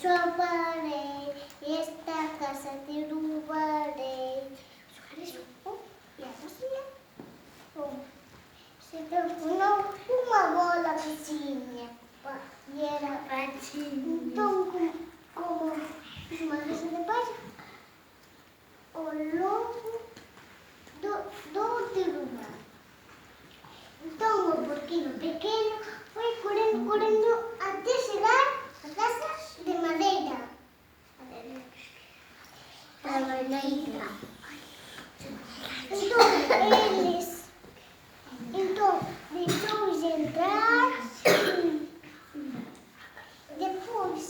chuparé, y esta casa te robaré. Y así se transformó uma bola pequena. E era então como uma casa de paz, ao longo do terreno. Então o porquinho pequeno foi correndo até chegar à casa de madeira. Então deixou-os entrar. Depois,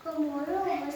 como lobos,